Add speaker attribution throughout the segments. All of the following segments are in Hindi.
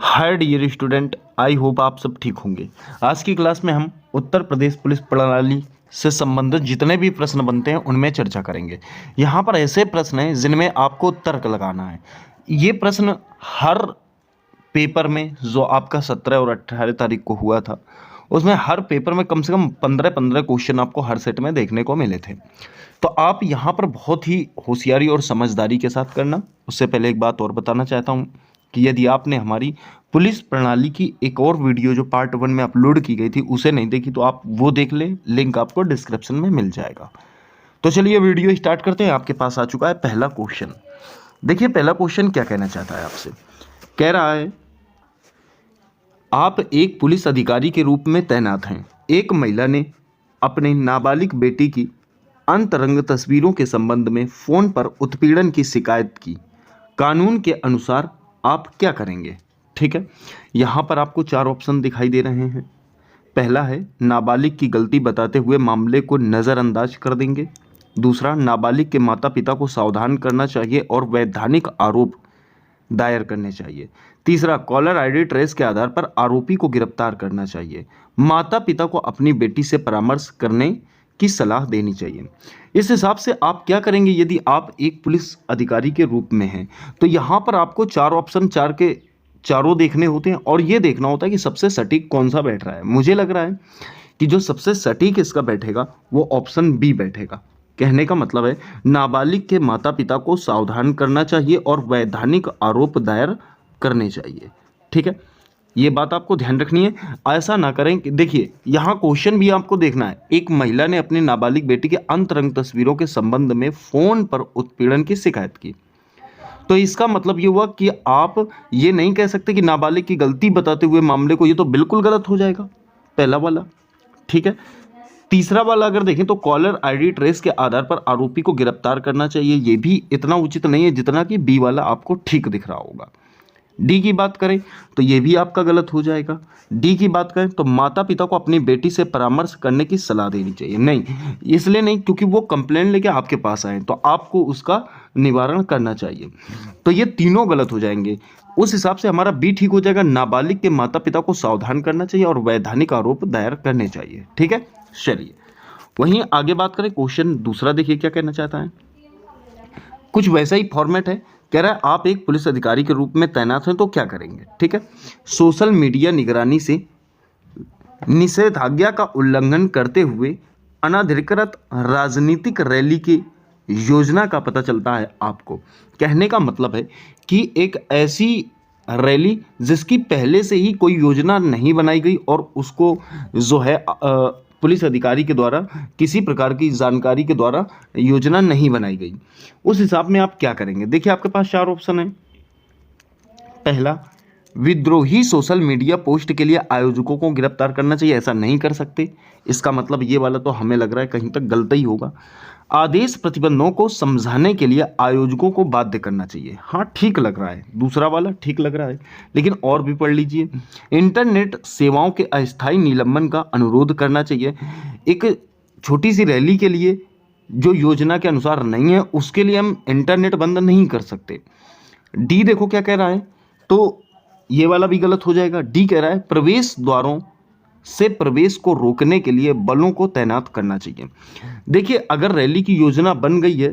Speaker 1: Hi dear student, I hope आप सब ठीक होंगे। आज की क्लास में हम उत्तर प्रदेश पुलिस प्रणाली से संबंधित जितने भी प्रश्न बनते हैं उनमें चर्चा करेंगे। यहाँ पर ऐसे प्रश्न हैं जिनमें आपको तर्क लगाना है। ये प्रश्न हर पेपर में जो आपका 17 और 18 तारीख को हुआ था, उसमें हर पेपर में कम से कम 15-15 क्वेश्चन आपको हर सेट में देखने को मिले थे। तो आप यहाँ पर बहुत ही होशियारी और समझदारी के साथ करना। उससे पहले एक बात और बताना चाहता हूँ कि यदि आपने हमारी पुलिस प्रणाली की एक और वीडियो जो पार्ट 1 में अपलोड की गई थी उसे नहीं देखी तो आप वो देख लें, लिंक आपको डिस्क्रिप्शन में मिल जाएगा। तो चलिए वीडियो स्टार्ट करते हैं। आपके पास आ चुका है पहला क्वेश्चन। देखिए पहला क्वेश्चन क्या कहना चाहता है आपसे। कह रहा है आप एक पुलिस अधिकारी के रूप में तैनात हैं। एक महिला ने अपने नाबालिग बेटी की अंतरंग तस्वीरों के संबंध में फ़ोन पर उत्पीड़न की शिकायत की। कानून के अनुसार आप क्या करेंगे? ठीक है, यहाँ पर आपको 4 ऑप्शन दिखाई दे रहे हैं। पहला है नाबालिग की गलती बताते हुए मामले को नज़रअंदाज कर देंगे। दूसरा, नाबालिग के माता पिता को सावधान करना चाहिए और वैधानिक आरोप दायर करने चाहिए। तीसरा, कॉलर आईडी ट्रेस के आधार पर आरोपी को गिरफ्तार करना चाहिए। माता पिता को अपनी बेटी से परामर्श करने की सलाह देनी चाहिए। इस हिसाब से आप क्या करेंगे यदि आप एक पुलिस अधिकारी के रूप में हैं? तो यहाँ पर आपको 4 ऑप्शन 4 के चारों देखने होते हैं और ये देखना होता है कि सबसे सटीक कौन सा बैठ रहा है। मुझे लग रहा है कि जो सबसे सटीक इसका बैठेगा वो ऑप्शन बी बैठेगा। कहने का मतलब है नाबालिग के माता पिता को सावधान करना चाहिए और वैधानिक आरोप दायर करने चाहिए। ठीक है, ये बात आपको ध्यान रखनी है। ऐसा ना करें कि देखिए यहाँ क्वेश्चन भी आपको देखना है। एक महिला ने अपनी नाबालिग बेटी के अंतरंग तस्वीरों के संबंध में फोन पर उत्पीड़न की शिकायत की। तो इसका मतलब ये हुआ कि आप ये नहीं कह सकते कि नाबालिग की गलती बताते हुए मामले को, ये तो बिल्कुल गलत हो जाएगा पहला वाला। ठीक है, तीसरा वाला अगर देखें तो कॉलर आईडी ट्रेस के आधार पर आरोपी को गिरफ्तार करना चाहिए, ये भी इतना उचित नहीं है जितना कि बी वाला आपको ठीक दिख रहा होगा। डी की बात करें तो ये भी आपका गलत हो जाएगा। डी की बात करें तो माता पिता को अपनी बेटी से परामर्श करने की सलाह देनी चाहिए, नहीं, इसलिए नहीं क्योंकि वो कंप्लेंट लेके आपके पास आए तो आपको उसका निवारण करना चाहिए। तो ये तीनों गलत हो जाएंगे। उस हिसाब से हमारा बी ठीक हो जाएगा। नाबालिग के माता पिता को सावधान करना चाहिए और वैधानिक आरोप दायर करने चाहिए। ठीक है, चलिए वहीं आगे बात करें। क्वेश्चन दूसरा देखिए क्या कहना चाहता है। कुछ वैसा ही फॉर्मेट है। कह रहा है आप एक पुलिस अधिकारी के रूप में तैनात हैं तो क्या करेंगे? ठीक है, सोशल मीडिया निगरानी से निषेधाज्ञा का उल्लंघन करते हुए अनधिकृत राजनीतिक रैली की योजना का पता चलता है आपको। कहने का मतलब है कि एक ऐसी रैली जिसकी पहले से ही कोई योजना नहीं बनाई गई और उसको जो है पुलिस अधिकारी के द्वारा किसी प्रकार की जानकारी के द्वारा योजना नहीं बनाई गई, उस हिसाब में आप क्या करेंगे? देखिए आपके पास 4 ऑप्शन है। पहला, विद्रोही सोशल मीडिया पोस्ट के लिए आयोजकों को गिरफ्तार करना चाहिए। ऐसा नहीं कर सकते, इसका मतलब ये वाला तो हमें लग रहा है कहीं तक गलत ही होगा। आदेश प्रतिबंधों को समझाने के लिए आयोजकों को बाध्य करना चाहिए। हाँ ठीक लग रहा है, दूसरा वाला ठीक लग रहा है, लेकिन और भी पढ़ लीजिए। इंटरनेट सेवाओं के अस्थायी निलंबन का अनुरोध करना चाहिए। एक छोटी सी रैली के लिए जो योजना के अनुसार नहीं है उसके लिए हम इंटरनेट बंद नहीं कर सकते। डी देखो क्या कह रहा है, तो ये वाला भी गलत हो जाएगा। डी कह रहा है प्रवेश द्वारों से प्रवेश को रोकने के लिए बलों को तैनात करना चाहिए। देखिए अगर रैली की योजना बन गई है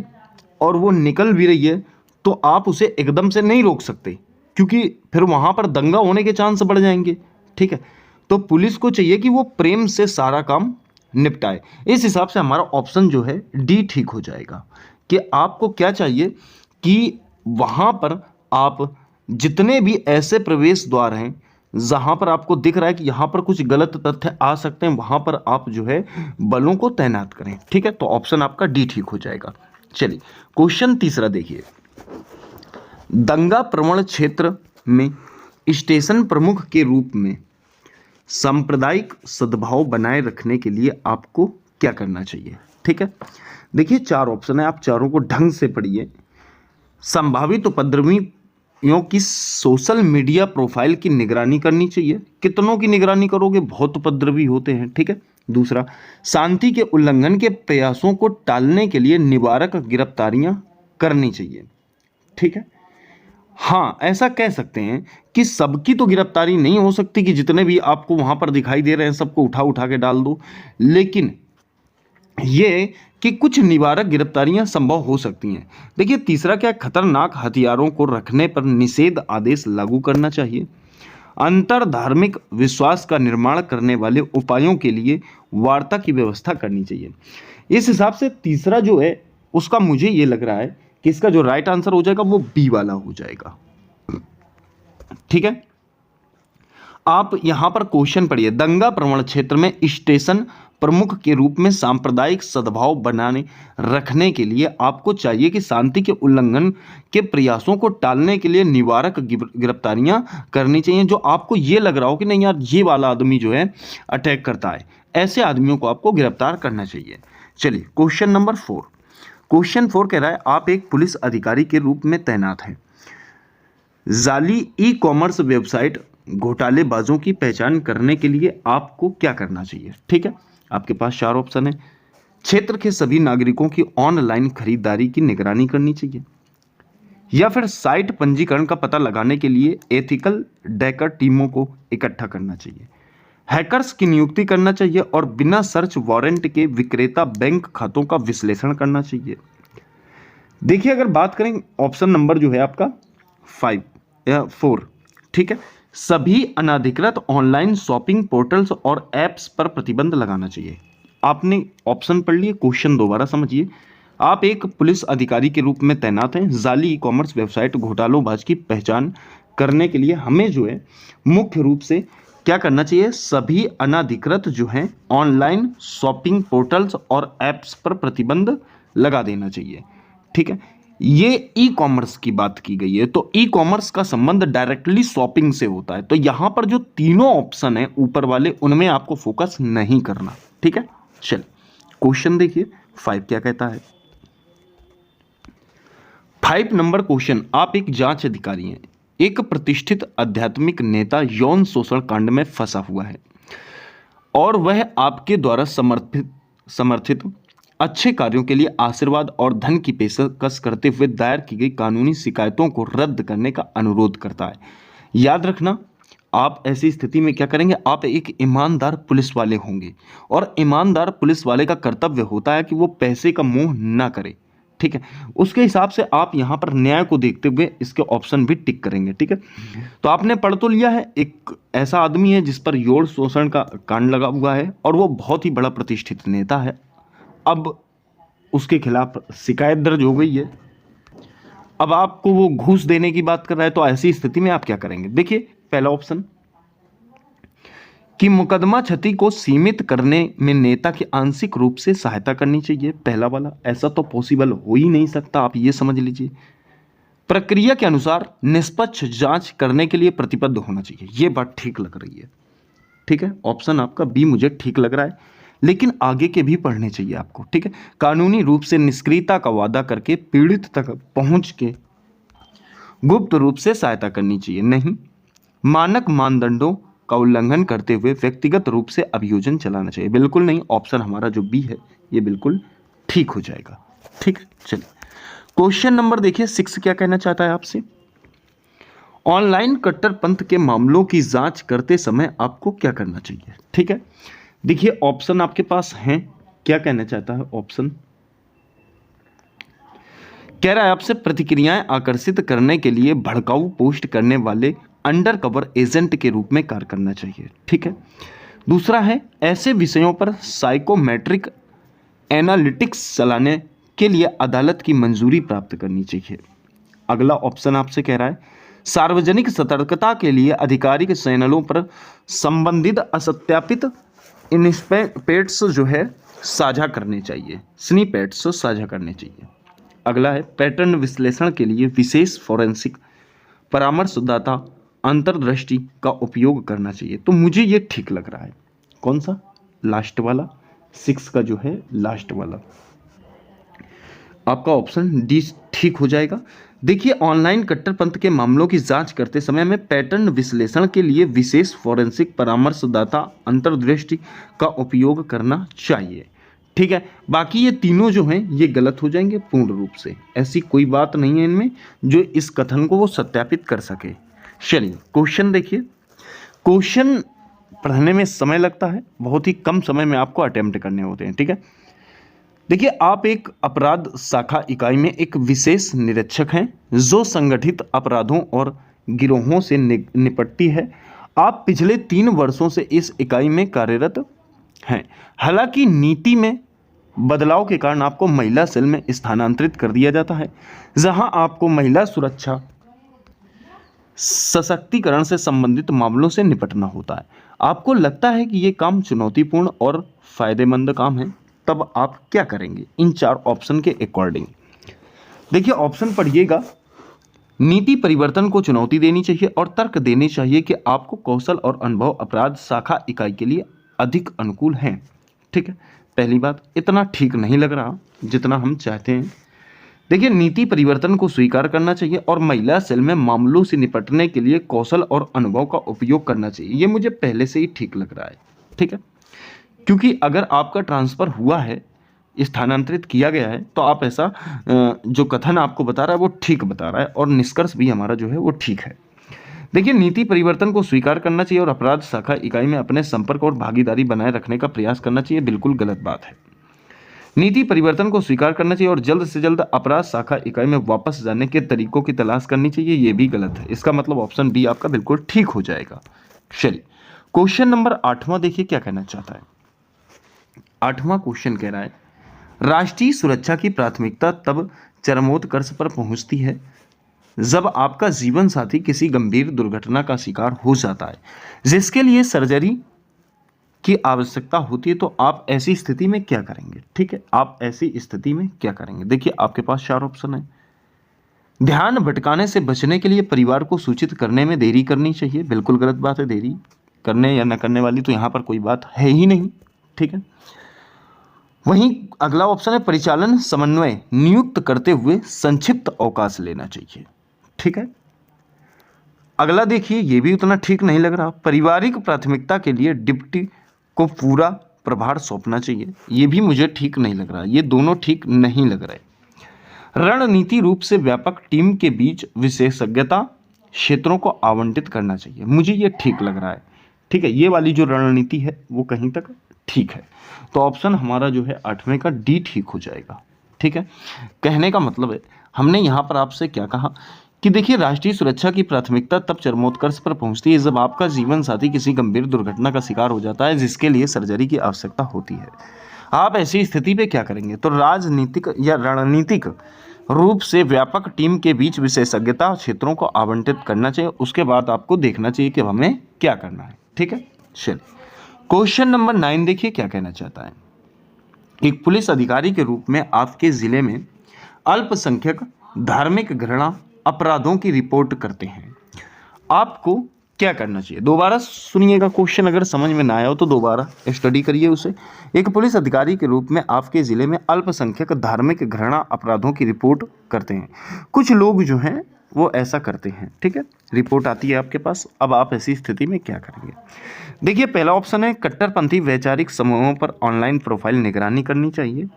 Speaker 1: और वो निकल भी रही है तो आप उसे एकदम से नहीं रोक सकते क्योंकि फिर वहां पर दंगा होने के चांस बढ़ जाएंगे। ठीक है, तो पुलिस को चाहिए कि वो प्रेम से सारा काम निपटाए। इस हिसाब से हमारा ऑप्शन जो है डी ठीक हो जाएगा कि आपको क्या चाहिए कि वहां पर आप जितने भी ऐसे प्रवेश द्वार हैं जहां पर आपको दिख रहा है कि यहां पर कुछ गलत तथ्य आ सकते हैं वहां पर आप जो है बलों को तैनात करें। ठीक है, तो ऑप्शन आपका डी ठीक हो जाएगा। चलिए क्वेश्चन तीसरा देखिए। दंगा प्रवण क्षेत्र में स्टेशन प्रमुख के रूप में सांप्रदायिक सद्भाव बनाए रखने के लिए आपको क्या करना चाहिए? ठीक है, देखिए 4 ऑप्शन है, आप चारों को ढंग से पढ़िए। संभावित उपद्रवियों की सोशल मीडिया प्रोफाइल की निगरानी करनी चाहिए। कितनों की निगरानी करोगे, बहुत उपद्रवी होते हैं। ठीक है, दूसरा, शांति के उल्लंघन के प्रयासों को टालने के लिए निवारक गिरफ्तारियां करनी चाहिए। ठीक है, हाँ, ऐसा कह सकते हैं कि सबकी तो गिरफ्तारी नहीं हो सकती कि जितने भी आपको वहां पर दिखाई दे रहे हैं सबको उठा उठा के डाल दो, लेकिन ये कि कुछ निवारक गिरफ्तारियां संभव हो सकती हैं। देखिए तीसरा क्या है, खतरनाक हथियारों को रखने पर निषेध आदेश लागू करना चाहिए। अंतर धार्मिक विश्वास का निर्माण करने वाले उपायों के लिए वार्ता की व्यवस्था करनी चाहिए। इस हिसाब से तीसरा जो है उसका मुझे ये लग रहा है कि इसका जो राइट आंसर हो जाएगा वो बी वाला हो जाएगा। ठीक है, आप यहां पर क्वेश्चन पढ़िए, दंगा प्रवण क्षेत्र में स्टेशन प्रमुख के रूप में सांप्रदायिक सद्भाव बनाने रखने के लिए आपको चाहिए कि शांति के उल्लंघन के प्रयासों को टालने के लिए निवारक गिरफ्तारियां करनी चाहिए। जो आपको ये लग रहा हो कि नहीं यार ये वाला आदमी जो है अटैक करता है, ऐसे आदमियों को आपको गिरफ्तार करना चाहिए। चलिए क्वेश्चन नंबर 4। क्वेश्चन 4 कह रहा है आप एक पुलिस अधिकारी के रूप में तैनात हैं। जाली ई कॉमर्स वेबसाइट घोटालेबाजों की पहचान करने के लिए आपको क्या करना चाहिए। ठीक है, आपके पास 4 ऑप्शन है। क्षेत्र के सभी नागरिकों की ऑनलाइन खरीदारी की निगरानी करनी चाहिए, या फिर साइट पंजीकरण का पता लगाने के लिए एथिकल हैकर टीमों को इकट्ठा करना चाहिए, हैकर्स की नियुक्ति करना चाहिए और बिना सर्च वारंट के विक्रेता बैंक खातों का विश्लेषण करना चाहिए। देखिए अगर बात करें ऑप्शन नंबर जो है आपका 5 या 4, ठीक है, सभी अनाधिकृत ऑनलाइन शॉपिंग पोर्टल्स और ऐप्स पर प्रतिबंध लगाना चाहिए। आपने ऑप्शन पढ़ लिए, क्वेश्चन दोबारा समझिए। आप एक पुलिस अधिकारी के रूप में तैनात हैं, जाली ई कॉमर्स वेबसाइट घोटालोबाज की पहचान करने के लिए हमें जो है मुख्य रूप से क्या करना चाहिए, सभी अनाधिकृत जो है ऑनलाइन शॉपिंग पोर्टल्स और ऐप्स पर प्रतिबंध लगा देना चाहिए। ठीक है, ये ई कॉमर्स की बात की गई है, तो ई कॉमर्स का संबंध डायरेक्टली शॉपिंग से होता है, तो यहां पर जो तीनों ऑप्शन है ऊपर वाले उनमें आपको फोकस नहीं करना। ठीक है, चल क्वेश्चन देखिए 5 क्या कहता है। 5 नंबर क्वेश्चन, आप एक जांच अधिकारी हैं। एक प्रतिष्ठित आध्यात्मिक नेता यौन शोषण कांड में फंसा हुआ है और वह आपके द्वारा समर्थित अच्छे कार्यों के लिए आशीर्वाद और धन की पेशकश करते हुए दायर की गई कानूनी शिकायतों को रद्द करने का अनुरोध करता है। याद रखना, आप ऐसी स्थिति में क्या करेंगे, आप एक ईमानदार पुलिस वाले होंगे और ईमानदार पुलिस वाले का कर्तव्य होता है कि वो पैसे का मोह ना करे। ठीक है, उसके हिसाब से आप यहां पर न्याय को देखते हुए इसके ऑप्शन भी टिक करेंगे। ठीक है, तो आपने पढ़ तो लिया है, एक ऐसा आदमी है जिस पर यौन शोषण का कांड लगा हुआ है और वो बहुत ही बड़ा प्रतिष्ठित नेता है। अब उसके खिलाफ शिकायत दर्ज हो गई है, अब आपको वो घूस देने की बात कर रहा है, तो ऐसी स्थिति में आप क्या करेंगे। देखिए पहला ऑप्शन कि मुकदमा क्षति को सीमित करने में नेता की आंशिक रूप से सहायता करनी चाहिए, पहला वाला, ऐसा तो पॉसिबल हो ही नहीं सकता, आप ये समझ लीजिए। प्रक्रिया के अनुसार निष्पक्ष जांच करने के लिए प्रतिबद्ध होना चाहिए, ये बात ठीक लग रही है। ठीक है, ऑप्शन आपका बी मुझे ठीक लग रहा है, लेकिन आगे के भी पढ़ने चाहिए आपको। ठीक है, कानूनी रूप से निष्क्रियता का वादा करके पीड़ित तक पहुंच के गुप्त रूप से सहायता करनी चाहिए, नहीं मानक मानदंडों का उल्लंघन करते हुए व्यक्तिगत रूप से अभियोजन चलाना चाहिए, बिल्कुल नहीं। ऑप्शन हमारा जो बी है ये बिल्कुल ठीक हो जाएगा। ठीक है, चलिए क्वेश्चन नंबर देखिए 6 क्या कहना चाहता है आपसे। ऑनलाइन कट्टरपंथ के मामलों की जांच करते समय आपको क्या करना चाहिए। ठीक है, देखिए ऑप्शन आपके पास हैं, क्या कहना चाहता है ऑप्शन, कह रहा है आपसे प्रतिक्रियाएं आकर्षित करने के लिए भड़काऊ पोस्ट करने वाले अंडर कवर एजेंट के रूप में कार्य करना चाहिए। ठीक है, दूसरा है ऐसे विषयों पर साइकोमेट्रिक एनालिटिक्स चलाने के लिए अदालत की मंजूरी प्राप्त करनी चाहिए। अगला ऑप्शन आपसे कह रहा है सार्वजनिक सतर्कता के लिए आधिकारिक चैनलों पर संबंधित असत्यापित स्निपेट्स जो है साझा करने चाहिए, स्निपेट्स साझा करने चाहिए। अगला है पैटर्न विश्लेषण के लिए विशेष फोरेंसिक परामर्शदाता अंतर्दृष्टि का उपयोग करना चाहिए, तो मुझे ये ठीक लग रहा है। कौन सा, लास्ट वाला, 6 का जो है लास्ट वाला, आपका ऑप्शन डी ठीक हो जाएगा। देखिए ऑनलाइन कट्टरपंथ के मामलों की जांच करते समय हमें पैटर्न विश्लेषण के लिए विशेष फोरेंसिक परामर्शदाता अंतर्दृष्टि का उपयोग करना चाहिए। ठीक है, बाकी ये तीनों जो हैं ये गलत हो जाएंगे पूर्ण रूप से। ऐसी कोई बात नहीं है इनमें जो इस कथन को वो सत्यापित कर सके। चलिए क्वेश्चन देखिए। क्वेश्चन पढ़ने में समय लगता है, बहुत ही कम समय में आपको अटेम्प्ट करने होते हैं। ठीक है, देखिए आप एक अपराध शाखा इकाई में एक विशेष निरीक्षक हैं जो संगठित अपराधों और गिरोहों से निपटती है। आप पिछले 3 वर्षों से इस इकाई में कार्यरत हैं। हालांकि नीति में बदलाव के कारण आपको महिला सेल में स्थानांतरित कर दिया जाता है, जहां आपको महिला सुरक्षा सशक्तिकरण से संबंधित मामलों से निपटना होता है। आपको लगता है कि ये काम चुनौतीपूर्ण और फायदेमंद काम है, तब आप क्या करेंगे इन 4 ऑप्शन के अकॉर्डिंग। देखिए ऑप्शन पढ़िएगा। नीति परिवर्तन को चुनौती देनी चाहिए और तर्क देने चाहिए कि आपको कौशल और अनुभव अपराध शाखा इकाई के लिए अधिक अनुकूल हैं। ठीक है, पहली बात, इतना ठीक नहीं लग रहा जितना हम चाहते हैं। देखिए नीति परिवर्तन को स्वीकार करना चाहिए और महिला सेल में मामलों से निपटने के लिए कौशल और अनुभव का उपयोग करना चाहिए, ये मुझे पहले से ही ठीक लग रहा है। ठीक है, क्योंकि अगर आपका ट्रांसफ़र हुआ है, स्थानांतरित किया गया है, तो आप ऐसा जो कथन आपको बता रहा है वो ठीक बता रहा है और निष्कर्ष भी हमारा जो है वो ठीक है। देखिए नीति परिवर्तन को स्वीकार करना चाहिए और अपराध शाखा इकाई में अपने संपर्क और भागीदारी बनाए रखने का प्रयास करना चाहिए, बिल्कुल गलत बात है। नीति परिवर्तन को स्वीकार करना चाहिए और जल्द से जल्द अपराध शाखा इकाई में वापस जाने के तरीकों की तलाश करनी चाहिए, ये भी गलत है। इसका मतलब ऑप्शन बी आपका बिल्कुल ठीक हो जाएगा। चलिए क्वेश्चन नंबर 8वां देखिए क्या कहना चाहता है। 8वां क्वेश्चन कह रहा है, राष्ट्रीय सुरक्षा की प्राथमिकता तब चरमोत्कर्ष पर पहुंचती है जब आपका जीवन साथी किसी गंभीर दुर्घटना का शिकार हो जाता है जिसके लिए सर्जरी की आवश्यकता होती है, तो आप ऐसी स्थिति में क्या करेंगे। ठीक है, आप ऐसी स्थिति में क्या करेंगे। देखिए आपके पास 4 ऑप्शन है। ध्यान भटकाने से बचने के लिए परिवार को सूचित करने में देरी करनी चाहिए, बिल्कुल गलत बात है। देरी करने या न करने वाली तो यहाँ पर कोई बात है ही नहीं। ठीक है, वहीं अगला ऑप्शन है परिचालन समन्वय नियुक्त करते हुए संक्षिप्त अवकाश लेना चाहिए। ठीक है, अगला देखिए ये भी उतना ठीक नहीं लग रहा, पारिवारिक प्राथमिकता के लिए डिप्टी को पूरा प्रभार सौंपना चाहिए, ये भी मुझे ठीक नहीं लग रहा। ये दोनों ठीक नहीं लग रहे। रणनीति रूप से व्यापक टीम के बीच विशेषज्ञता क्षेत्रों को आवंटित करना चाहिए, मुझे ये ठीक लग रहा है। ठीक है, ये वाली जो रणनीति है वो कहीं तक ठीक है, तो ऑप्शन हमारा जो है 8वें का डी ठीक हो जाएगा। ठीक है, कहने का मतलब है हमने यहाँ पर आपसे क्या कहा कि देखिए राष्ट्रीय सुरक्षा की प्राथमिकता तब चरमोत्कर्ष पर पहुंचती है जब आपका जीवन साथी किसी गंभीर दुर्घटना का शिकार हो जाता है जिसके लिए सर्जरी की आवश्यकता होती है। आप ऐसी स्थिति पे क्या करेंगे, तो राजनीतिक या रणनीतिक रूप से व्यापक टीम के बीच विशेषज्ञता क्षेत्रों को आवंटित करना चाहिए, उसके बाद आपको देखना चाहिए कि हमें क्या करना है। ठीक है, चलिए क्वेश्चन नंबर 9 देखिए क्या कहना चाहता है। एक पुलिस अधिकारी के रूप में आपके जिले में अल्पसंख्यक धार्मिक घृणा अपराधों की रिपोर्ट करते हैं, आपको क्या करना चाहिए। दोबारा सुनिएगा क्वेश्चन, अगर समझ में ना आया हो तो दोबारा स्टडी करिए उसे। एक पुलिस अधिकारी के रूप में आपके जिले में अल्पसंख्यक धार्मिक घृणा अपराधों की रिपोर्ट करते हैं। कुछ लोग जो हैं वो ऐसा करते हैं। ठीक है, रिपोर्ट आती है आपके पास, अब आप ऐसी स्थिति में क्या करेंगे। देखिए पहला ऑप्शन है कट्टरपंथी वैचारिक समूहों पर ऑनलाइन प्रोफाइल निगरानी करनी चाहिए।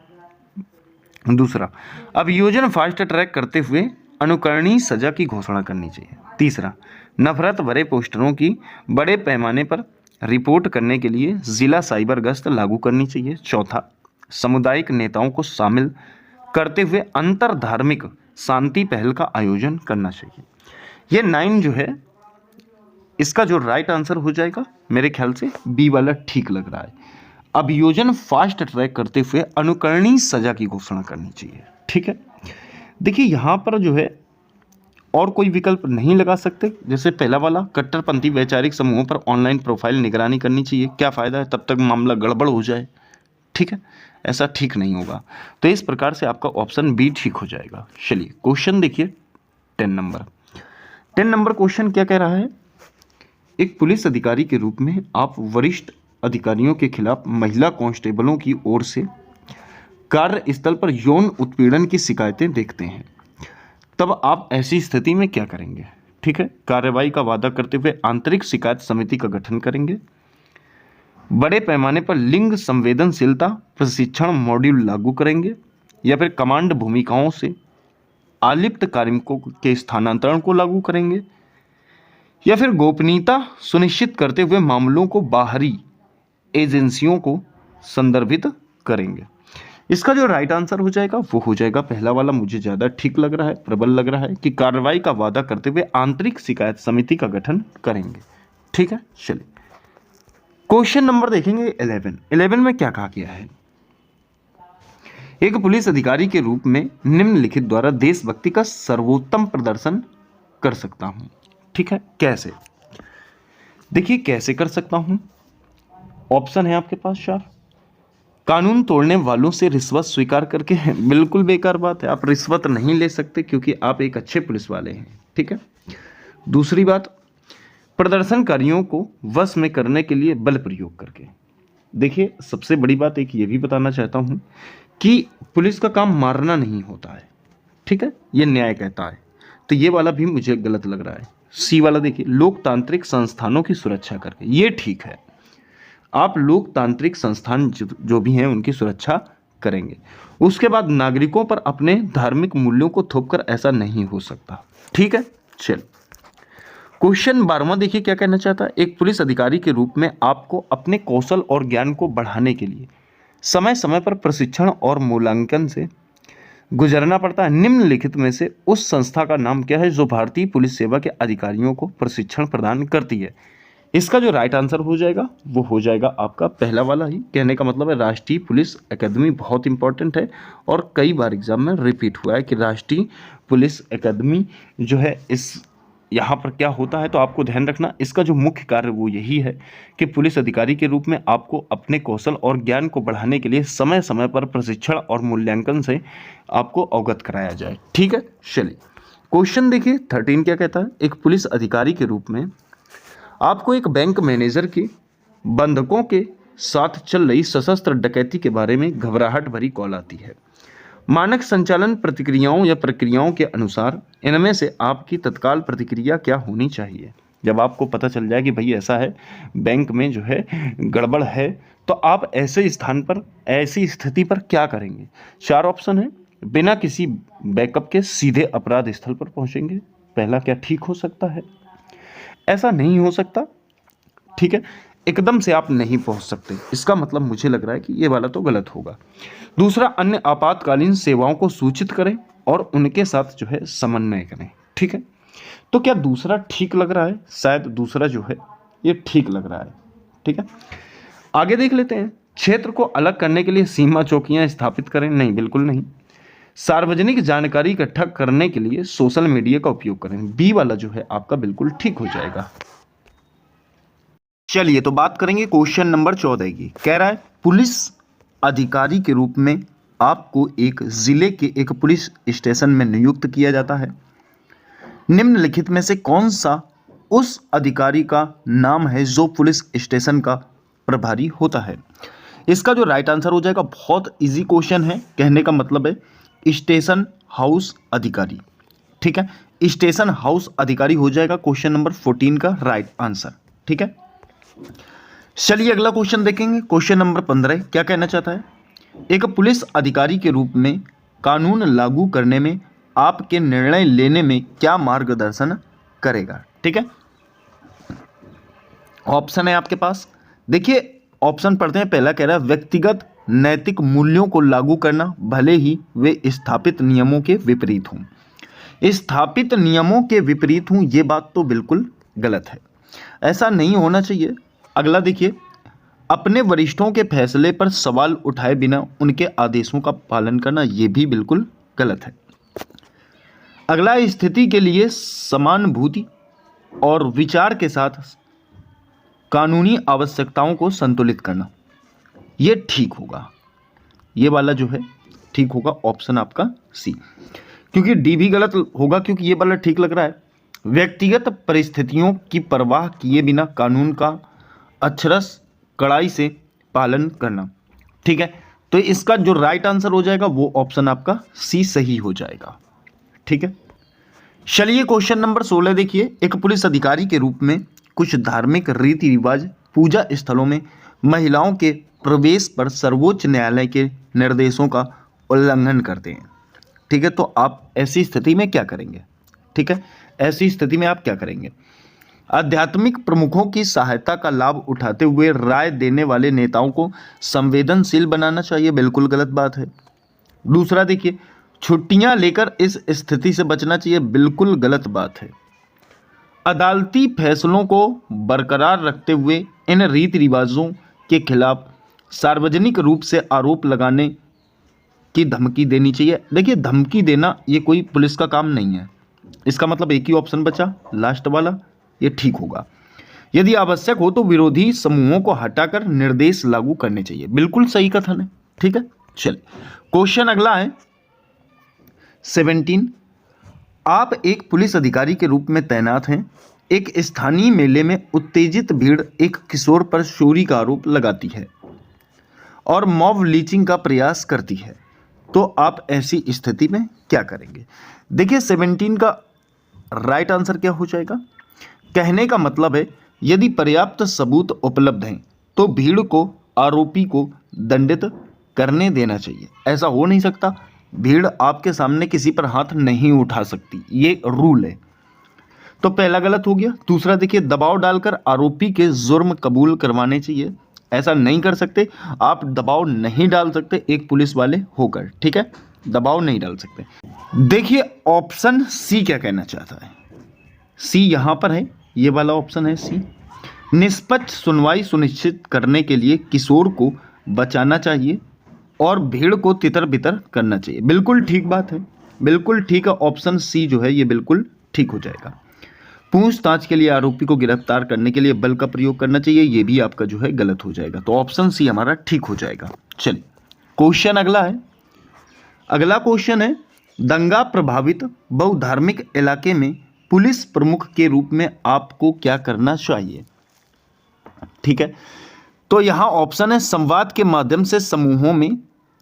Speaker 1: दूसरा, अभियोजन फास्ट ट्रैक करते हुए अनुकरणीय सजा की घोषणा करनी चाहिए। तीसरा, नफरत भरे पोस्टरों की बड़े पैमाने पर रिपोर्ट करने के लिए जिला साइबर गश्त लागू करनी चाहिए। चौथा, सामुदायिक नेताओं को शामिल करते हुए अंतर धार्मिक शांति पहल का आयोजन करना चाहिए। ये 9 जो है इसका जो राइट आंसर हो जाएगा मेरे ख्याल से बी वाला ठीक लग रहा है। अभियोजन फास्ट ट्रैक करते हुए अनुकरणीय सजा की घोषणा करनी चाहिए। ठीक है, देखिए यहाँ पर जो है और कोई विकल्प नहीं लगा सकते, जैसे पहला वाला कट्टरपंथी वैचारिक समूहों पर ऑनलाइन प्रोफाइल निगरानी करनी चाहिए, क्या फ़ायदा है, तब तक मामला गड़बड़ हो जाए। ठीक है, ऐसा ठीक नहीं होगा, तो इस प्रकार से आपका ऑप्शन बी ठीक हो जाएगा। चलिए क्वेश्चन देखिए 10 नंबर क्वेश्चन क्या कह रहा है। एक पुलिस अधिकारी के रूप में आप वरिष्ठ अधिकारियों के खिलाफ महिला कांस्टेबलों की ओर से कार्यस्थल पर यौन उत्पीड़न की शिकायतें देखते हैं, तब आप ऐसी स्थिति में क्या करेंगे। ठीक है, कार्रवाई का वादा करते हुए आंतरिक शिकायत समिति का गठन करेंगे, बड़े पैमाने पर लिंग संवेदनशीलता प्रशिक्षण मॉड्यूल लागू करेंगे, या फिर कमांड भूमिकाओं से आलिप्त कार्मिकों के स्थानांतरण को लागू करेंगे, या फिर गोपनीयता सुनिश्चित करते हुए मामलों को बाहरी एजेंसियों को संदर्भित करेंगे। इसका जो राइट आंसर हो जाएगा वो हो जाएगा पहला वाला, मुझे ज़्यादा ठीक लग रहा है, प्रबल लग रहा है कि कार्रवाई का वादा करते हुए आंतरिक शिकायत समिति का गठन करेंगे। ठीक है, चलिए क्वेश्चन नंबर देखेंगे 11 में क्या कहा गया है। एक पुलिस अधिकारी के रूप में निम्नलिखित द्वारा देशभक्ति का सर्वोत्तम प्रदर्शन कर सकता हूं। ठीक है, कैसे? देखिए कैसे कर सकता हूं, ऑप्शन है आपके पास 4। कानून तोड़ने वालों से रिश्वत स्वीकार करके, बिल्कुल बेकार बात है, आप रिश्वत नहीं ले सकते क्योंकि आप एक अच्छे पुलिस वाले हैं। ठीक है, दूसरी बात, प्रदर्शनकारियों को वश में करने के लिए बल प्रयोग करके। देखिए सबसे बड़ी बात एक ये भी बताना चाहता हूं कि पुलिस का काम मारना नहीं होता है। ठीक है, ये न्याय कहता है, तो ये वाला भी मुझे गलत लग रहा है। सी वाला देखिए, लोकतांत्रिक संस्थानों की सुरक्षा करके, ये ठीक है, आप लोकतांत्रिक संस्थान जो भी हैं उनकी सुरक्षा करेंगे। उसके बाद नागरिकों पर अपने धार्मिक मूल्यों को थोपकर ऐसा नहीं हो सकता। ठीक है, चल क्वेश्चन 12वां देखिए क्या कहना चाहता है। एक पुलिस अधिकारी के रूप में आपको अपने कौशल और ज्ञान को बढ़ाने के लिए समय समय पर प्रशिक्षण और मूल्यांकन से गुजरना पड़ता है। निम्नलिखित में से उस संस्था का नाम क्या है जो भारतीय पुलिस सेवा के अधिकारियों को प्रशिक्षण प्रदान करती है? इसका जो राइट आंसर हो जाएगा वो हो जाएगा आपका पहला वाला ही। कहने का मतलब है राष्ट्रीय पुलिस एकेडमी बहुत इंपॉर्टेंट है और कई बार एग्जाम में रिपीट हुआ है कि राष्ट्रीय पुलिस एकेडमी जो है इस यहाँ पर क्या होता है, तो आपको ध्यान रखना इसका जो मुख्य कार्य वो यही है कि पुलिस अधिकारी के रूप में आपको अपने कौशल और ज्ञान को बढ़ाने के लिए समय समय पर प्रशिक्षण और मूल्यांकन से आपको अवगत कराया जाए। ठीक है, चलिए क्वेश्चन देखिए 13 क्या कहता है। एक पुलिस अधिकारी के रूप में आपको एक बैंक मैनेजर के बंधकों के साथ चल रही सशस्त्र डकैती के बारे में घबराहट भरी कॉल आती है। मानक संचालन प्रतिक्रियाओं या प्रक्रियाओं के अनुसार इनमें से आपकी तत्काल प्रतिक्रिया क्या होनी चाहिए? जब आपको पता चल जाए कि भाई ऐसा है, बैंक में जो है गड़बड़ है, तो आप ऐसे स्थान पर, ऐसी स्थिति पर क्या करेंगे? 4 ऑप्शन है। बिना किसी बैकअप के सीधे अपराध स्थल पर पहुंचेंगे, पहला क्या ठीक हो सकता है? ऐसा नहीं हो सकता। ठीक है, एकदम से आप नहीं पहुंच सकते, इसका मतलब मुझे लग रहा है कि ये वाला तो गलत होगा। दूसरा, अन्य आपातकालीन सेवाओं को सूचित करें और उनके साथ जो है समन्वय करें। ठीक है, तो क्या दूसरा ठीक लग रहा है? शायद दूसरा जो है ये ठीक लग रहा है। ठीक है, आगे देख लेते हैं। क्षेत्र को अलग करने के लिए सीमा चौकियां स्थापित करें, नहीं बिल्कुल नहीं। सार्वजनिक जानकारी इकट्ठा करने के लिए सोशल मीडिया का उपयोग करें, बी वाला जो है आपका बिल्कुल ठीक हो जाएगा। चलिए तो बात करेंगे क्वेश्चन नंबर 14 की। कह रहा है पुलिस अधिकारी के रूप में आपको एक जिले के एक पुलिस स्टेशन में नियुक्त किया जाता है। निम्नलिखित में से कौन सा उस अधिकारी का नाम है जो पुलिस स्टेशन का प्रभारी होता है? इसका जो राइट आंसर हो जाएगा, बहुत इजी क्वेश्चन है, कहने का मतलब है स्टेशन हाउस अधिकारी। ठीक है, स्टेशन हाउस अधिकारी हो जाएगा क्वेश्चन नंबर 14 का राइट आंसर। ठीक है, चलिए अगला क्वेश्चन देखेंगे। क्वेश्चन नंबर 15 क्या कहना चाहता है। एक पुलिस अधिकारी के रूप में कानून लागू करने में आपके निर्णय लेने में क्या मार्गदर्शन करेगा? ठीक है, ऑप्शन है आपके पास, देखिए ऑप्शन पढ़ते हैं। पहला कह रहा है व्यक्तिगत नैतिक मूल्यों को लागू करना, भले ही वे स्थापित नियमों के विपरीत हों। स्थापित नियमों के विपरीत हों, ये बात तो बिल्कुल गलत है, ऐसा नहीं होना चाहिए। अगला देखिए, अपने वरिष्ठों के फैसले पर सवाल उठाए बिना उनके आदेशों का पालन करना, यह भी बिल्कुल गलत है। अगला, स्थिति के लिए समानुभूति और विचार के साथ कानूनी आवश्यकताओं को संतुलित करना, यह ठीक होगा। ये वाला जो है ठीक होगा, ऑप्शन आपका सी, क्योंकि डी भी गलत होगा क्योंकि ये वाला ठीक लग रहा है। व्यक्तिगत परिस्थितियों की परवाह किए बिना कानून का अक्षरश कड़ाई से पालन करना। ठीक है, तो इसका जो राइट आंसर हो जाएगा वो ऑप्शन आपका सी सही हो जाएगा। ठीक है, चलिए क्वेश्चन नंबर 16 देखिए। एक पुलिस अधिकारी के रूप में कुछ धार्मिक रीति रिवाज पूजा स्थलों में महिलाओं के प्रवेश पर सर्वोच्च न्यायालय के निर्देशों का उल्लंघन करते हैं। ठीक है, तो आप ऐसी स्थिति में क्या करेंगे? ठीक है, ऐसी स्थिति में आप क्या करेंगे? आध्यात्मिक प्रमुखों की सहायता का लाभ उठाते हुए राय देने वाले नेताओं को संवेदनशील बनाना चाहिए, बिल्कुल गलत बात है। दूसरा देखिए, छुट्टियां लेकर इस स्थिति से बचना चाहिए, बिल्कुल गलत बात है। अदालती फैसलों को बरकरार रखते हुए इन रीति रिवाजों के खिलाफ सार्वजनिक रूप से आरोप लगाने की धमकी देनी चाहिए। देखिए, धमकी देना ये कोई पुलिस का काम नहीं है। इसका मतलब एक ही ऑप्शन बचा, लास्ट वाला, ये ठीक होगा। यदि आवश्यक हो तो विरोधी समूहों को हटाकर निर्देश लागू करने चाहिए, बिल्कुल सही कथन है। ठीक है, चलिए क्वेश्चन अगला है 17। आप एक पुलिस अधिकारी के रूप में तैनात हैं। एक स्थानीय मेले में उत्तेजित भीड़ एक किशोर पर चोरी का आरोप लगाती है और मॉब लीचिंग का प्रयास करती है, तो आप ऐसी स्थिति में क्या करेंगे? देखिए, 17 का राइट आंसर क्या हो जाएगा? कहने का मतलब है, यदि पर्याप्त सबूत उपलब्ध हैं तो भीड़ को आरोपी को दंडित करने देना चाहिए। ऐसा हो नहीं सकता, भीड़ आपके सामने किसी पर हाथ नहीं उठा सकती, ये रूल है। तो पहला गलत हो गया। दूसरा देखिए, दबाव डालकर आरोपी के जुर्म कबूल करवाने चाहिए, ऐसा नहीं कर सकते आप, दबाव नहीं डाल सकते एक पुलिस वाले होकर। ठीक है, दबाव नहीं डाल सकते। देखिए ऑप्शन सी क्या कहना चाहता है, सी यहां पर है, ये वाला ऑप्शन है सी। निष्पक्ष सुनवाई सुनिश्चित करने के लिए किशोर को बचाना चाहिए और भीड़ को तितर बितर करना चाहिए, बिल्कुल ठीक बात है, बिल्कुल ठीक है। ऑप्शन सी जो है ये बिल्कुल ठीक हो जाएगा। पूछताछ के लिए आरोपी को गिरफ्तार करने के लिए बल का प्रयोग करना चाहिए, ये भी आपका जो है गलत हो जाएगा, तो ऑप्शन सी हमारा ठीक हो जाएगा। चलिए क्वेश्चन अगला है। अगला क्वेश्चन है, दंगा प्रभावित बहुधार्मिक इलाके में पुलिस प्रमुख के रूप में आपको क्या करना चाहिए? ठीक है, तो यहां ऑप्शन है, संवाद के माध्यम से समूहों में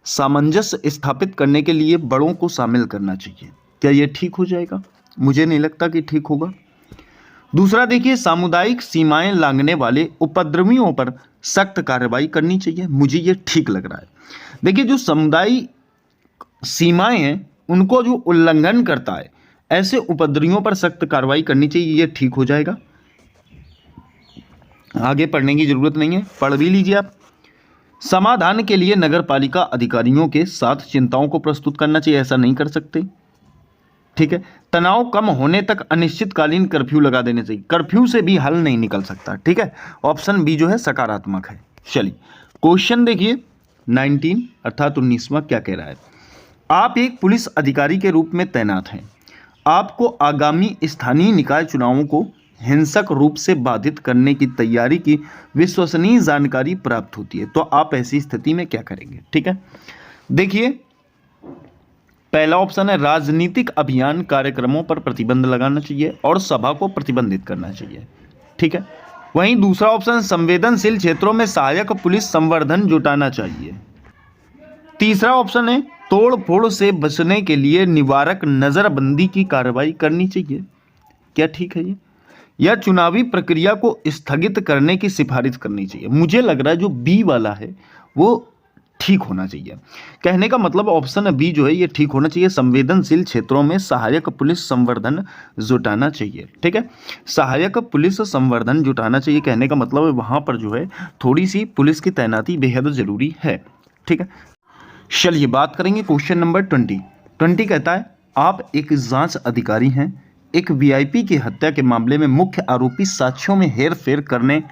Speaker 1: सामंजस्य स्थापित करने के लिए बड़ों को शामिल करना चाहिए। क्या यह ठीक हो जाएगा? मुझे नहीं लगता कि ठीक होगा। दूसरा देखिए, सामुदायिक सीमाएं लांघने वाले उपद्रवियों पर सख्त कार्रवाई करनी चाहिए, मुझे यह ठीक लग रहा है। देखिए, जो सामुदायिक सीमाएं हैं उनको जो उल्लंघन करता है, ऐसे उपद्रवियों पर सख्त कार्रवाई करनी चाहिए, यह ठीक हो जाएगा। आगे पढ़ने की जरूरत नहीं है, पढ़ भी लीजिए आप। समाधान के लिए नगरपालिका अधिकारियों के साथ चिंताओं को प्रस्तुत करना चाहिए, ऐसा नहीं कर सकते। ठीक है, तनाव कम होने तक अनिश्चितकालीन कर्फ्यू लगा देने चाहिए, कर्फ्यू से भी हल नहीं निकल सकता। ठीक है, ऑप्शन बी जो है सकारात्मक है। चलिए क्वेश्चन देखिए 19 अर्थात 19वां क्या कह रहा है। आप एक पुलिस अधिकारी के रूप में तैनात हैं। आपको आगामी स्थानीय निकाय चुनावों को हिंसक रूप से बाधित करने की तैयारी की विश्वसनीय जानकारी प्राप्त होती है, तो आप ऐसी स्थिति में क्या करेंगे? ठीक है, देखिए पहला ऑप्शन है, राजनीतिक अभियान कार्यक्रमों पर प्रतिबंध लगाना चाहिए और सभा को प्रतिबंधित करना चाहिए। ठीक है, वहीं दूसरा ऑप्शन, संवेदनशील क्षेत्रों में सहायक पुलिस संवर्धन जुटाना चाहिए। तीसरा ऑप्शन है, तोड़ फोड़ से बचने के लिए निवारक नजरबंदी की कार्रवाई करनी चाहिए। क्या ठीक है ये? या चुनावी प्रक्रिया को स्थगित करने की सिफारिश करनी चाहिए। मुझे लग रहा है जो बी वाला है वो ठीक होना चाहिए। कहने का मतलब ऑप्शन बी जो है ये ठीक होना चाहिए, संवेदनशील क्षेत्रों में सहायक पुलिस संवर्धन जुटाना चाहिए। ठीक है, सहायक पुलिस संवर्धन जुटाना चाहिए, कहने का मतलब है वहां पर जो है थोड़ी सी पुलिस की तैनाती बेहद जरूरी है। ठीक है, चलिए बात करेंगे क्वेश्चन नंबर 20 कहता है, आप एक जांच अधिकारी हैं। एक वीआईपी की हत्या के मामले में मुख्य आरोपी साक्ष्यों में हेरफेर करने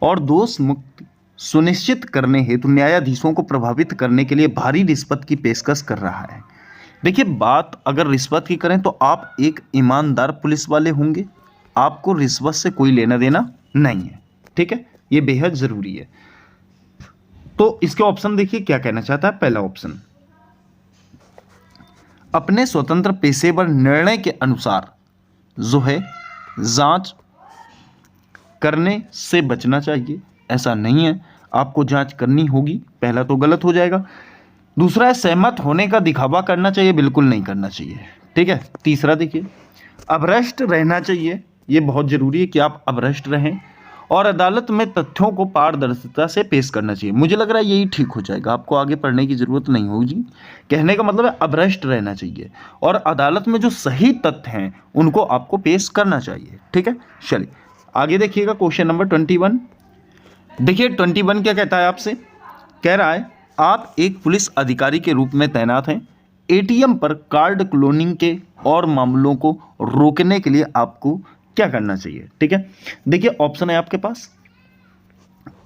Speaker 1: और दोष मुक्त सुनिश्चित करने हेतु न्यायाधीशों को प्रभावित करने के लिए भारी रिश्वत की पेशकश कर रहा है। देखिए, बात अगर रिश्वत की करें तो आप एक ईमानदार पुलिस वाले होंगे, आपको रिश्वत से कोई लेना देना नहीं है। ठीक है, ये बेहद जरूरी है। तो इसके ऑप्शन देखिए क्या कहना चाहता है। पहला ऑप्शन, अपने स्वतंत्र पेशेवर निर्णय के अनुसार जो है जांच करने से बचना चाहिए, ऐसा नहीं है, आपको जांच करनी होगी, पहला तो गलत हो जाएगा। दूसरा है, सहमत होने का दिखावा करना चाहिए, बिल्कुल नहीं करना चाहिए। ठीक है, तीसरा देखिए, अभ्रष्ट रहना चाहिए, ये बहुत जरूरी है कि आप अभ्रष्ट रहें और अदालत में तथ्यों को पारदर्शिता से पेश करना चाहिए। मुझे लग रहा है यही ठीक हो जाएगा, आपको आगे पढ़ने की जरूरत नहीं होगी। कहने का मतलब है अभ्रष्ट रहना चाहिए और अदालत में जो सही तथ्य हैं उनको आपको पेश करना चाहिए। ठीक है, चलिए आगे देखिएगा क्वेश्चन नंबर 21। देखिए 21 क्या कहता है आपसे, कह रहा है आप एक पुलिस अधिकारी के रूप में तैनात हैं। एटीएम पर कार्ड क्लोनिंग के और मामलों को रोकने के लिए आपको क्या करना चाहिए। ठीक है, देखिए ऑप्शन है आपके पास,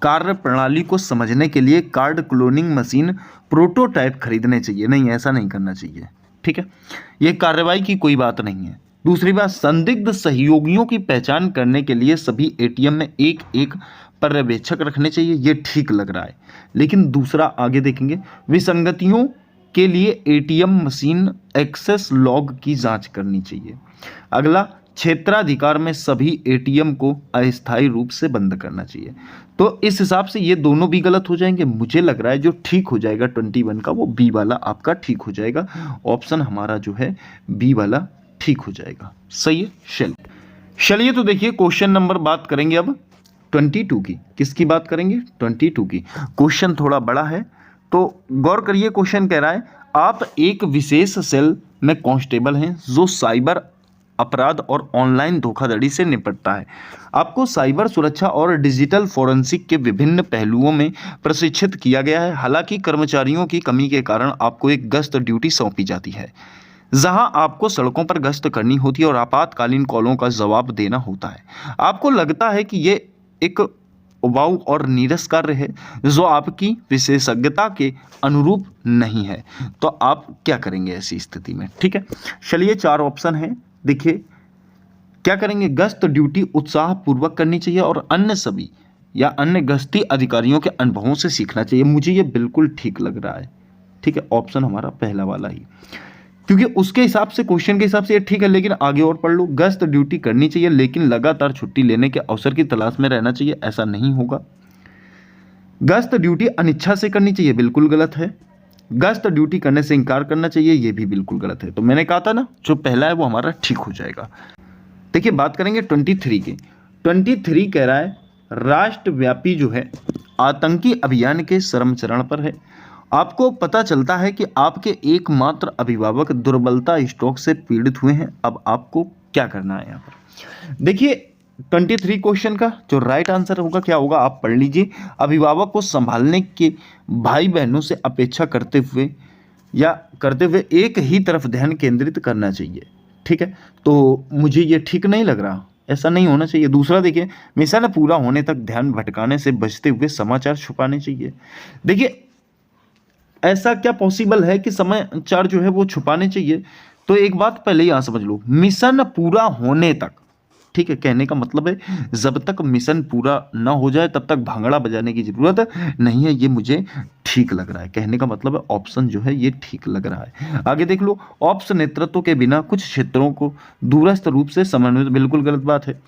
Speaker 1: कार्य प्रणाली को समझने के लिए कार्ड क्लोनिंग मशीन प्रोटोटाइप खरीदने चाहिए। नहीं, ऐसा नहीं करना चाहिए। ठीक है, यह कार्रवाई की कोई बात नहीं है। दूसरी बात, संदिग्ध सहयोगियों की पहचान करने के लिए सभी एटीएम में एक एक पर्यवेक्षक रखने चाहिए। यह ठीक लग रहा है, लेकिन दूसरा आगे देखेंगे, विसंगतियों के लिए एटीएम मशीन एक्सेस लॉग की जांच करनी चाहिए। अगला, क्षेत्राधिकार में सभी एटीएम को अस्थायी रूप से बंद करना चाहिए। तो इस हिसाब से ये दोनों भी गलत हो जाएंगे। मुझे लग रहा है जो ठीक हो जाएगा 21 का वो बी वाला आपका ठीक हो जाएगा। ऑप्शन हमारा जो है बी वाला ठीक हो जाएगा। सही है, चलिए तो देखिए क्वेश्चन नंबर बात करेंगे अब 22 की। किसकी बात करेंगे? 22 की। क्वेश्चन थोड़ा बड़ा है तो गौर करिए। क्वेश्चन कह रहा है आप एक विशेष सेल में कांस्टेबल हैं जो साइबर अपराध और ऑनलाइन धोखाधड़ी से निपटता है। आपको साइबर सुरक्षा और डिजिटल फोरेंसिक के विभिन्न पहलुओं में प्रशिक्षित किया गया है। हालांकि कर्मचारियों की कमी के कारण आपको एक गश्त ड्यूटी सौंपी जाती है, जहां आपको सड़कों पर गश्त करनी होती है और आपातकालीन कॉलों का जवाब देना होता है। आपको लगता है कि ये एक उबाऊ और नीरस कार्य है जो आपकी विशेषज्ञता के अनुरूप नहीं है, तो आप क्या करेंगे ऐसी स्थिति में? ठीक है, चलिए 4 ऑप्शन है। देखिए क्या करेंगे, गश्त ड्यूटी उत्साहपूर्वक करनी चाहिए और अन्य सभी या अन्य गश्ती अधिकारियों के अनुभवों से सीखना चाहिए। मुझे ये बिल्कुल ठीक लग रहा है। ठीक है, ऑप्शन हमारा पहला वाला ही, क्योंकि उसके हिसाब से, क्वेश्चन के हिसाब से ये ठीक है। लेकिन आगे और पढ़ लो, गश्त ड्यूटी करनी चाहिए लेकिन लगातार छुट्टी लेने के अवसर की तलाश में रहना चाहिए, ऐसा नहीं होगा। गश्त ड्यूटी अनिच्छा से करनी चाहिए, बिल्कुल गलत है। गश्त ड्यूटी करने से इनकार करना चाहिए, ये भी बिल्कुल गलत है। तो मैंने कहा था ना, जो पहला है वो हमारा ठीक हो जाएगा। देखिए बात करेंगे 23 की। 23 कह रहा है राष्ट्रव्यापी जो है आतंकी अभियान के चरम चरण पर है। आपको पता चलता है कि आपके एकमात्र अभिभावक दुर्बलता स्ट्रोक से पीड़ित हुए हैं। अब आपको क्या करना है यहाँ पर? देखिए 23 क्वेश्चन का जो राइट आंसर होगा क्या होगा, आप पढ़ लीजिए। अभिभावक को संभालने के भाई बहनों से अपेक्षा करते हुए एक ही तरफ ध्यान केंद्रित करना चाहिए। ठीक है, तो मुझे ये ठीक नहीं लग रहा, ऐसा नहीं होना चाहिए। दूसरा देखिए, मिशन पूरा होने तक ध्यान भटकाने से बचते हुए समाचार छुपाने चाहिए। देखिए ऐसा क्या पॉसिबल है कि समाचार जो है वो छुपाने चाहिए? तो एक बात पहले यहाँ समझ लो, मिशन पूरा होने तक, ठीक है, कहने का मतलब है जब तक मिशन पूरा ना हो जाए तब तक भांगड़ा बजाने की जरूरत नहीं है। ये मुझे ठीक लग रहा है, कहने का मतलब है ऑप्शन जो है ये ठीक लग रहा है। आगे देख लो, ऑप्स नेतृत्व के बिना कुछ क्षेत्रों को दूरस्थ रूप से समन्वित, बिल्कुल गलत बात है।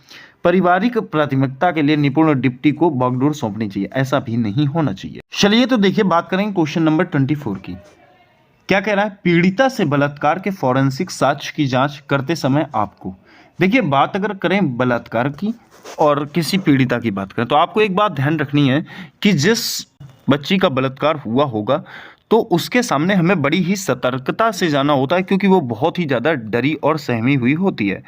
Speaker 1: पारिवारिक प्राथमिकता के लिए निपुण डिप्टी को बागडोर सौंपनी चाहिए, ऐसा भी नहीं होना चाहिए। चलिए तो देखिए बात करेंगे क्वेश्चन नंबर 24 की। क्या कह रहा है, पीड़िता से बलात्कार के फॉरेंसिक साक्ष्य की जांच करते समय आपको, देखिए बात अगर करें बलात्कार की और किसी पीड़िता की बात करें तो आपको एक बात ध्यान रखनी है कि जिस बच्ची का बलात्कार हुआ होगा तो उसके सामने हमें बड़ी ही सतर्कता से जाना होता है, क्योंकि वो बहुत ही ज़्यादा डरी और सहमी हुई होती है।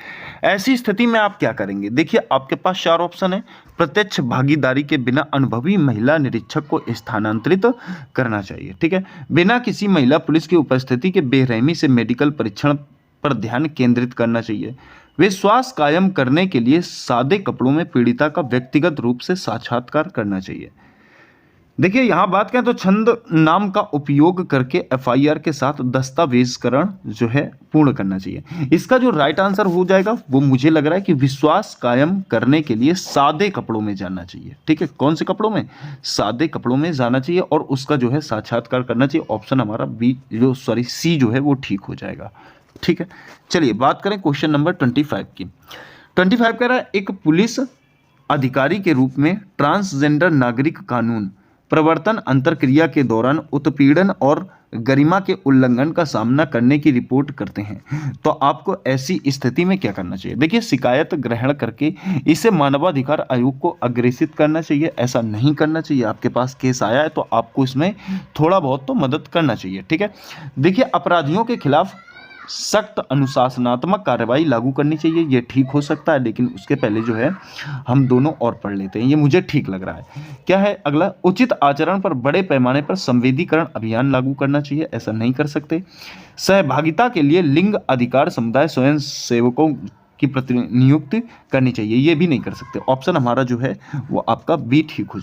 Speaker 1: ऐसी स्थिति में आप क्या करेंगे? देखिए आपके पास 4 ऑप्शन है। प्रत्यक्ष भागीदारी के बिना अनुभवी महिला निरीक्षक को स्थानांतरित करना चाहिए। ठीक है, बिना किसी महिला पुलिस की उपस्थिति के बेरहमी से मेडिकल परीक्षण पर ध्यान केंद्रित करना चाहिए। विश्वास कायम करने के लिए सादे कपड़ों में पीड़िता का व्यक्तिगत रूप से साक्षात्कार करना चाहिए। देखिए यहाँ बात करें तो छंद नाम का उपयोग करके एफआईआर के साथ दस्तावेजकरण जो है पूर्ण करना चाहिए। इसका जो राइट आंसर हो जाएगा वो मुझे लग रहा है कि विश्वास कायम करने के लिए सादे कपड़ों में जाना चाहिए। ठीक है, कौन से कपड़ों में? सादे कपड़ों में जाना चाहिए और उसका जो है साक्षात्कार करना चाहिए। ऑप्शन हमारा सी जो है वो ठीक हो जाएगा। ठीक है, चलिए बात करें क्वेश्चन नंबर 25 की। 25 कह रहा है एक पुलिस अधिकारी के रूप में ट्रांसजेंडर नागरिक कानून प्रवर्तन अंतरक्रिया के दौरान उत्पीड़न और गरिमा के उल्लंघन का सामना करने की रिपोर्ट करते हैं, तो आपको ऐसी स्थिति में क्या करना चाहिए? देखिए, शिकायत ग्रहण करके इसे मानवाधिकार आयोग को अग्रेसित करना चाहिए। ऐसा नहीं करना चाहिए। आपके पास केस आया है तो आपको इसमें थोड़ा बहुत तो मदद करना चाहिए, ठीक है। देखिए, अपराधियों के खिलाफ सख्त अनुशासनात्मक कार्रवाई लागू करनी चाहिए। ये ठीक हो सकता है, लेकिन उसके पहले जो है हम दोनों और पढ़ लेते हैं। ये मुझे ठीक लग रहा है। क्या है अगला? उचित आचरण पर बड़े पैमाने पर संवेदीकरण अभियान लागू करना चाहिए। ऐसा नहीं कर सकते। सहभागिता के लिए लिंग अधिकार समुदाय स्वयं सेवकों की प्रतिनियुक्ति करनी चाहिए। ये भी नहीं कर सकते। ऑप्शन हमारा जो है वो आपका बी ठीक हो